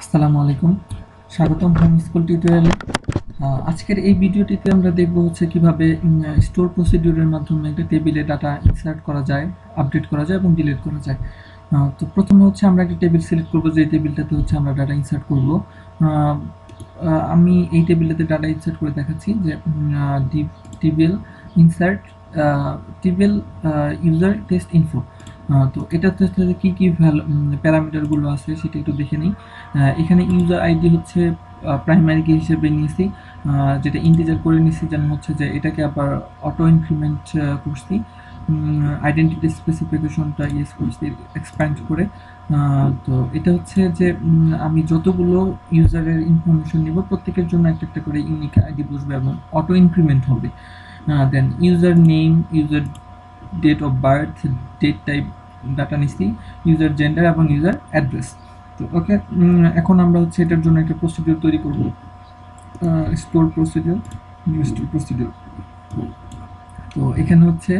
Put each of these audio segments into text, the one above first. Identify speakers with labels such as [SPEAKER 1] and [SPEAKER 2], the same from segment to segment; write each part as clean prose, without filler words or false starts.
[SPEAKER 1] আসসালামু আলাইকুম, স্বাগতম হোম স্কুল টিউটোরিয়ালে। আজকের এই ভিডিওটিতে আমরা দেখব হচ্ছে কিভাবে স্টোর প্রসিডিউরের মাধ্যমে একটা টেবিলে ডাটা ইনসার্ট করা যায়, আপডেট করা যায় এবং ডিলিট করা যায়। তো প্রথমে হচ্ছে আমরা একটা টেবিল সিলেক্ট করব, যে টেবিলটাতে হচ্ছে আমরা ডাটা ইনসার্ট করব। আমি এই টেবিলটাতে ডাটা ইনসার্ট করে দেখাচ্ছি যে table insert table user test info. তো এটাতে হচ্ছে কী কী প্যারামিটারগুলো আছে সেটা একটু দেখে নিই। এখানে ইউজার আইডি হচ্ছে প্রাইমারি কি হিসেবে নিয়েছি, যেটা ইন্টিজার করে নিয়েছি, যেন হচ্ছে যে এটাকে আবার অটো ইনক্রিমেন্ট করছি। আইডেন্টিটি স্পেসিফিকেশনটা ইউজ করছি এক্সপ্যান্ড করে। তো এটা হচ্ছে যে আমি যতগুলো ইউজারের ইনফরমেশন নিব প্রত্যেকের জন্য একটা একটা করে ইউনিক আইডি বসবে এবং অটো ইনক্রিমেন্ট হবে। Then user name, user date of birth, date type data নিচ্ছি, ইউজার জেন্ডার এবং ইউজার অ্যাড্রেস। তো ওকে, এখন আমরা হচ্ছে এটার জন্য একটা প্রসিডিউর তৈরি করব। Store procedure, new store procedure. তো এখানে হচ্ছে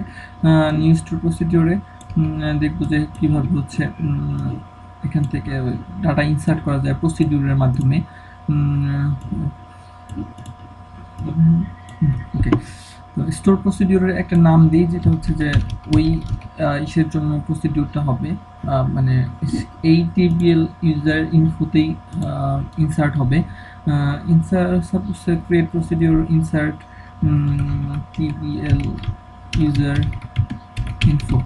[SPEAKER 1] নিউ স্টোর প্রসিডিউরে দেখব যে কীভাবে হচ্ছে এখান থেকে ডাটা ইনসার্ট করা যায় প্রসিডিউরের মাধ্যমে। ওকে, তো স্টোর প্রসিডিউরের একটা নাম দিই, যেটা হচ্ছে যে ওই ইসের জন্য প্রসিডিউরটা হবে, মানে এই টিবিএল ইউজার ইনফোতেই ইনসার্ট হবে। Insert suppose create procedure insert TBL user info,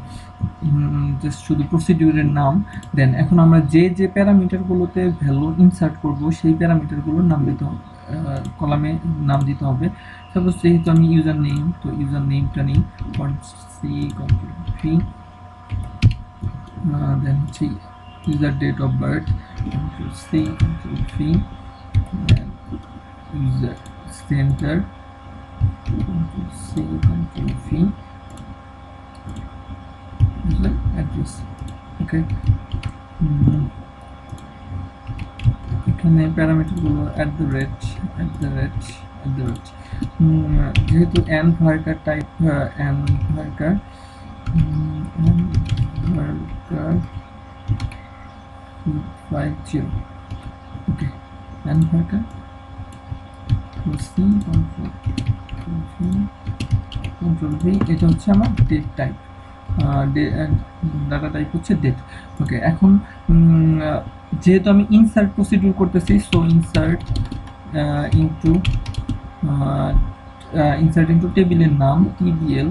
[SPEAKER 1] just শুধু প্রসিডিউরের নাম। দেন এখন আমরা যে যে প্যারামিটারগুলোতে ভ্যালু ইনসার্ট করব সেই প্যারামিটারগুলোর নাম দিতে হবে, কলামে নাম দিতে হবে। সাপোজ যেহেতু আমি ইউজার নেম, তো ইউজার নেমটা নিই C দেন হচ্ছে user date of birth C user centre C address. Okay, এখানে প্যারামিটারগুলো যেহেতু nvarchar type, nvarchar 50। Okay, nvarchar control V, এটা হচ্ছে আমার ডেট টাইপ, ডাটা টাইপ হচ্ছে ডেট। ওকে, এখন যেহেতু আমি ইনসার্ট প্রসিডিউর করতেছি, সো ইনসার্ট ইনটু টেবিলের নাম TBL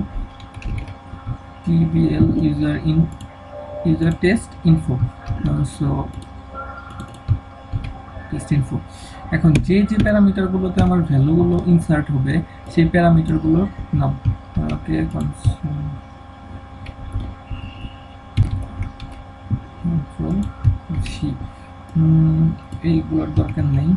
[SPEAKER 1] user test info, so test info. এখন যে যে প্যারামিটারগুলোতে আমার ভ্যালুগুলো ইনসার্ট হবে সেই প্যারামিটারগুলোর নাম। ওকে, এইগুলোর দরকার নেই।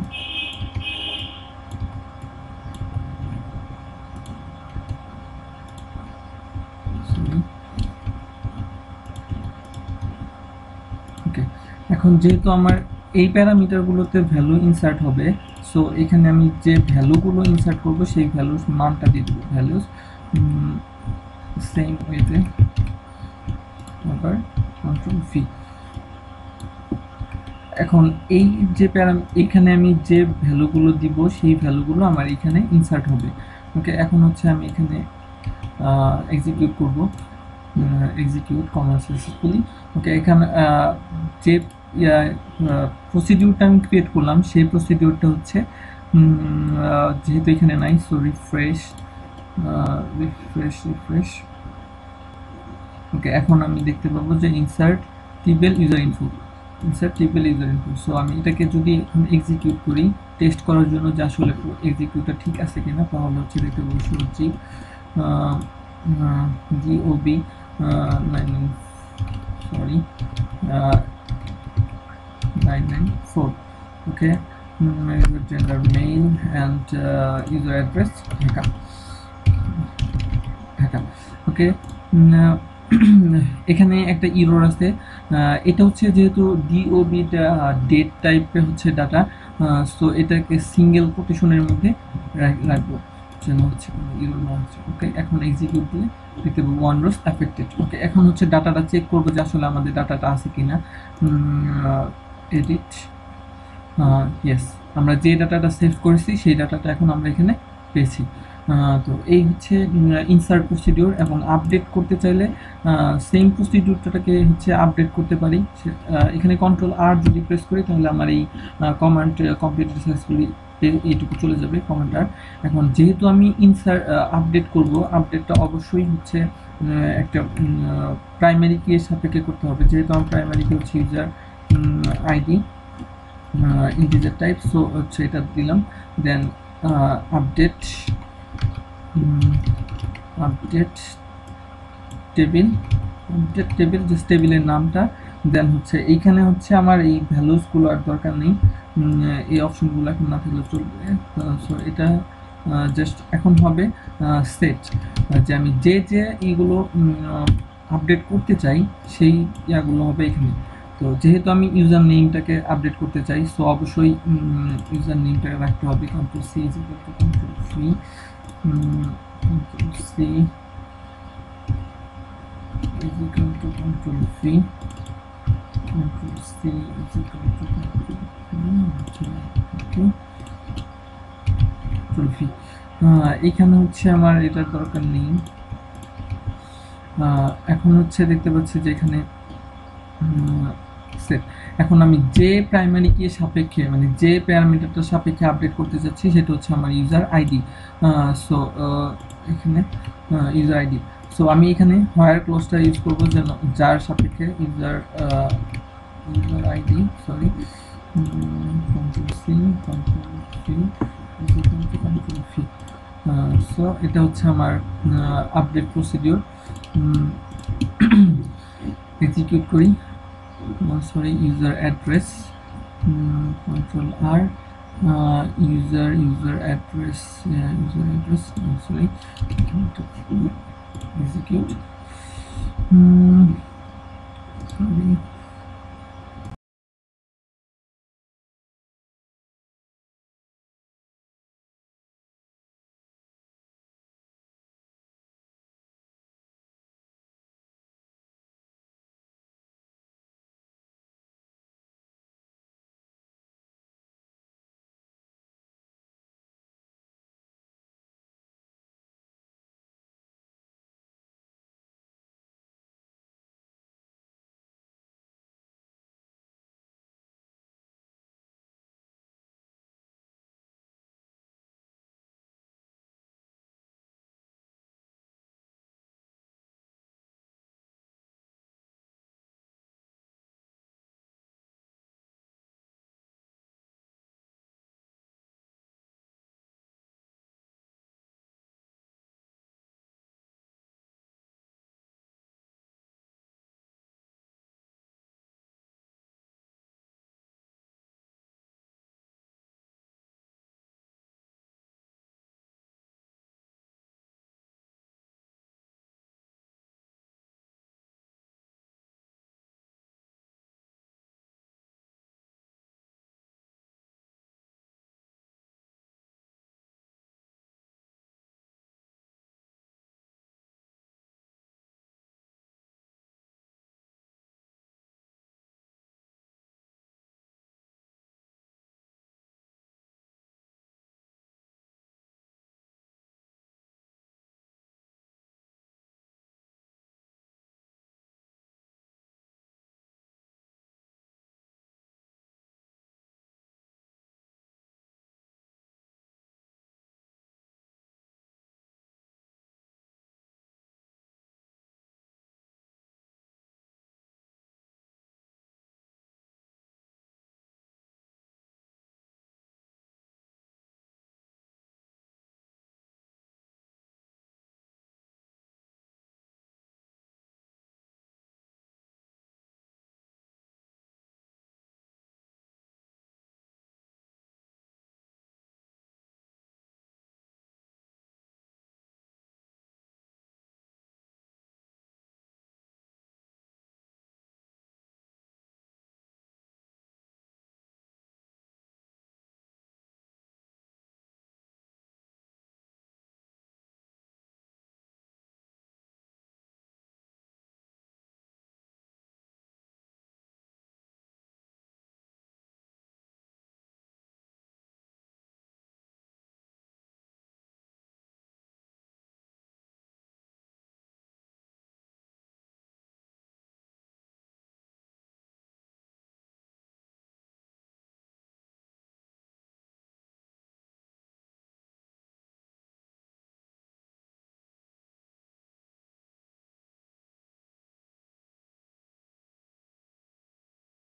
[SPEAKER 1] ওকে, এখন যেহেতু আমার এই প্যারামিটারগুলোতে ভ্যালু ইনসার্ট হবে, সো এখানে আমি যে ভ্যালুগুলো ইনসার্ট করব সেই ভ্যালুর মানটা দিয়ে দেবো, ভ্যালুস সেম ওয়েতে আবার কন্ট্রোল ভি। এখন এই যে এইখানে আমি যে ভ্যালুগুলো দিব সেই ভ্যালুগুলো আমার এখানে ইনসার্ট হবে। ওকে, এখন হচ্ছে আমি এখানে এক্সিকিউট করব, এক্সিকিউট কমান্ড সাকসেসফুলি। ওকে, এখানে যে প্রসিডিউরটা আমি ক্রিয়েট করলাম সেই প্রসিডিউরটা হচ্ছে যেহেতু এখানে নাই, সো রিফ্রেশ। ওকে, এখন আমি দেখতে পাবো যে insert table user info, so আমি এটাকে যদি এক্সিকিউট করি টেস্ট করার জন্য যে আসলে এক্সিকিউটটা ঠিক আছে কিনা, তাহলে হচ্ছে দেখতে পাবো GOB 994। Okay, user gender male and user address Dhaka. ওকে, এখানে একটা ইরর আছে, এটা হচ্ছে যেহেতু ডিওবিটা ডেট টাইপের হচ্ছে ডাটা, সো এটাকে সিঙ্গেল কোটেশনের মধ্যে রাখবো যেন হচ্ছে কোনো ইরর না হচ্ছে। ওকে, এখন এক্সিকিউট দিলে দেখতে পাবো ওয়ান রোজ অ্যাফেক্টেড। ওকে, এখন হচ্ছে ডাটাটা চেক করবো যে আসলে আমাদের ডাটাটা আছে কিনা। এডিট ইয়েস, আমরা যে ডাটাটা সেভ করেছি সেই ডাটাটা এখন আমরা এখানে পেয়েছি। তো এই হচ্ছে ইনসার্ট প্রসিডিউর, এবং আপডেট করতে চাইলে সেম প্রসিডিউরটাকে হচ্ছে আপডেট করতে পারি। এখানে কন্ট্রোল আর যদি প্রেস করি তাহলে আমার এই কমান্ড কমপ্লিটেড সাকসেসফুলি এইটুকু চলে যাবে কমান্ড আর। এখন যেহেতু আমি আপডেট করব, আপডেটটা অবশ্যই হচ্ছে একটা প্রাইমারি কি এর সাপেক্ষে করতে হবে, যেহেতু আমার প্রাইমারি কি হচ্ছে user ID integer type, so হচ্ছে এটা দিলাম। Then update update table, update table যে টেবিলের নামটা। দেন হচ্ছে এইখানে হচ্ছে আমার এই ভ্যালুসগুলো আর দরকার নেই, এই অপশনগুলো এখন না থাকলে চলবে। সো এটা জাস্ট এখন হবে সেট, যে আমি যে যে এইগুলো আপডেট করতে চাই সেই ইয়াগুলো হবে এখানে। তো যেহেতু আমি ইউজার নেমটাকে আপডেট করতে চাই, সো অবশ্যই ইউজার নেমটাকে রাখতে হবে control C is equal to control C, control C is equal to control V, control C is equal to control V। এখানে হচ্ছে আমার এটার দরকার নেই। এখন হচ্ছে দেখতে পাচ্ছি যে এখানে সেট, এখন আমি যে প্রাইমারি কি সাপেক্ষে মানে যে প্যারামিটারটার সাপেক্ষে আপডেট করতে যাচ্ছি সেটা হচ্ছে আমার ইউজার আইডি। সো এখানে ইউজার আইডি, সো আমি এখানে হোয়ার ক্লোজটা ইউজ করব যেন যার সাপেক্ষে user ID, sorry control C control C control V. So এটা হচ্ছে আমার আপডেট প্রসিডিওর। এক্সিকিউট করি। Sorry, user address, control R, user address, sorry, execute, sorry,